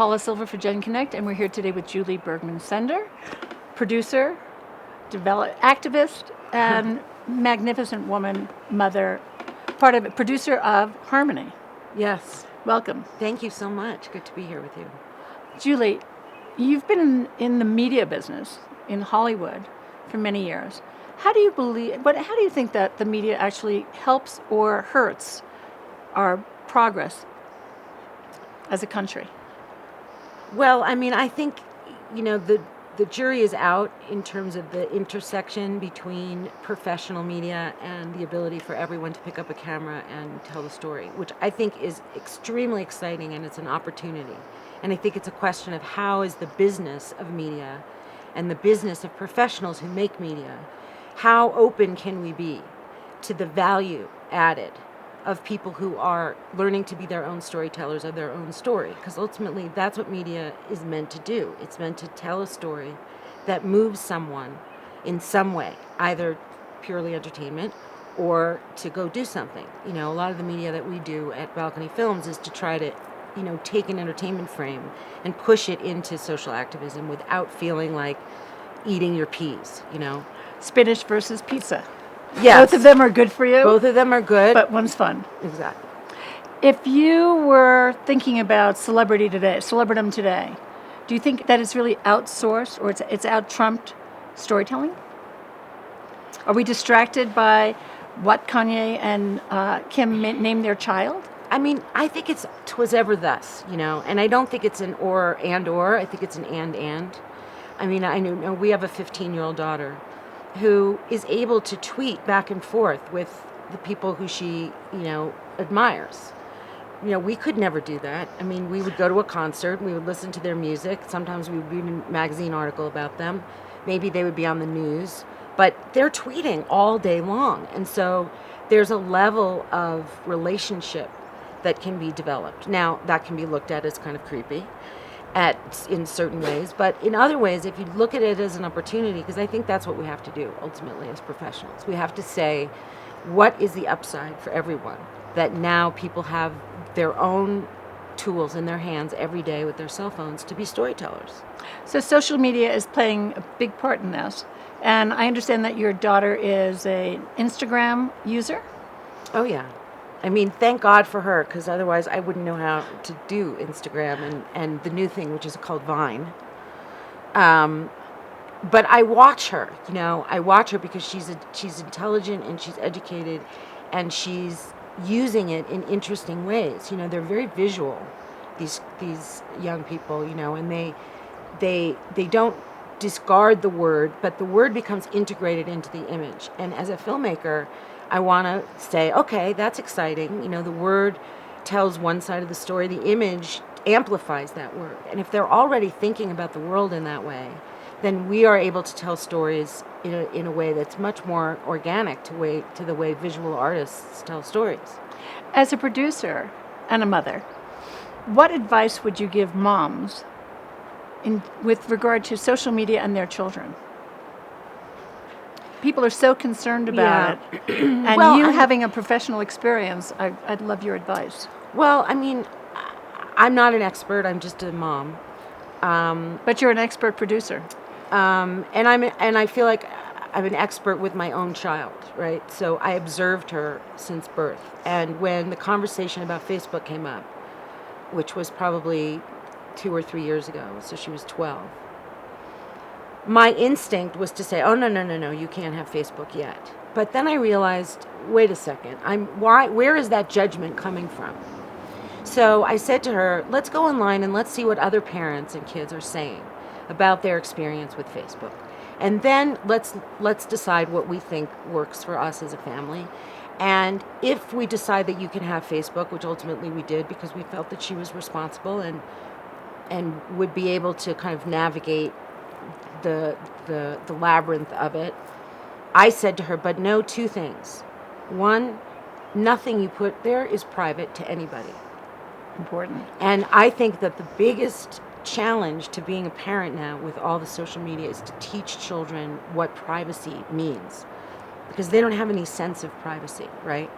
Paula Silver for Gen Connect, and we're here today with Julie Bergman Sender, producer, activist, and magnificent woman, mother, producer of Harmony. Yes. Welcome. Thank you so much. Good to be here with you. Julie, you've been in the media business in Hollywood for many years. How do you think that the media actually helps or hurts our progress as a country? Well, I mean, I think, the jury is out in terms of the intersection between professional media and the ability for everyone to pick up a camera and tell the story, which I think is extremely exciting, and it's an opportunity. And I think it's a question of how is the business of media and the business of professionals who make media, how open can we be to the value added of people who are learning to be their own storytellers of their own story? Because ultimately that's what media is meant to do. It's meant to tell a story that moves someone in some way, either purely entertainment or to go do something. A lot of the media that we do at Balcony Films is to try to take an entertainment frame and push it into social activism without feeling like eating your peas. Spinach versus pizza. Yes. Both of them are good for you? Both of them are good. But one's fun. Exactly. If you were thinking about celebridom today, do you think that it's really outsourced or it's out-trumped storytelling? Are we distracted by what Kanye and Kim named their child? I mean, I think it's 'twas ever thus, and I don't think it's an or. I think it's an and. I mean, I know we have a 15-year-old daughter who is able to tweet back and forth with the people who she, admires. We could never do that. I mean, we would go to a concert, we would listen to their music. Sometimes we would read a magazine article about them. Maybe they would be on the news, but they're tweeting all day long. And so there's a level of relationship that can be developed. Now, that can be looked at as kind of creepy in certain ways, but in other ways, if you look at it as an opportunity, because I think that's what we have to do ultimately as professionals. We have to say, what is the upside for everyone? That now people have their own tools in their hands every day with their cell phones to be storytellers. So social media is playing a big part in this, and I understand that your daughter is an Instagram user? Oh yeah. I mean, thank God for her, because otherwise I wouldn't know how to do Instagram and the new thing, which is called Vine. But I watch her, because she's intelligent and she's educated, and she's using it in interesting ways. They're very visual, these young people, and they don't discard the word, but the word becomes integrated into the image. And as a filmmaker, I want to say, okay, that's exciting. The word tells one side of the story. The image amplifies that word. And if they're already thinking about the world in that way, then we are able to tell stories in a way that's much more organic to the way visual artists tell stories. As a producer and a mother, what advice would you give moms with regard to social media and their children? People are so concerned about it. And having a professional experience, I'd love your advice. Well, I mean, I'm not an expert. I'm just a mom. But you're an expert producer. And I feel like I'm an expert with my own child, right? So I observed her since birth. And when the conversation about Facebook came up, which was probably 2 or 3 years ago, so she was 12, my instinct was to say, oh, no, you can't have Facebook yet. But then I realized, wait a second, where is that judgment coming from? So I said to her, let's go online and let's see what other parents and kids are saying about their experience with Facebook. And then let's decide what we think works for us as a family. And if we decide that you can have Facebook, which ultimately we did because we felt that she was responsible and would be able to kind of navigate the labyrinth of it, I said to her, but know 2 things. 1, nothing you put there is private to anybody. Important. And I think that the biggest challenge to being a parent now with all the social media is to teach children what privacy means, because they don't have any sense of privacy, right?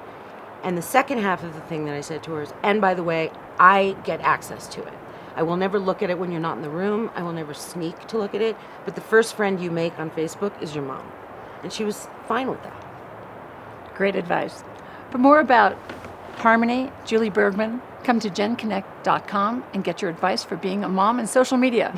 And the second half of the thing that I said to her is, and by the way, I get access to it. I will never look at it when you're not in the room. I will never sneak to look at it. But the first friend you make on Facebook is your mom. And she was fine with that. Great advice. For more about Harmony, Julie Bergman, come to genconnect.com and get your advice for being a mom in social media.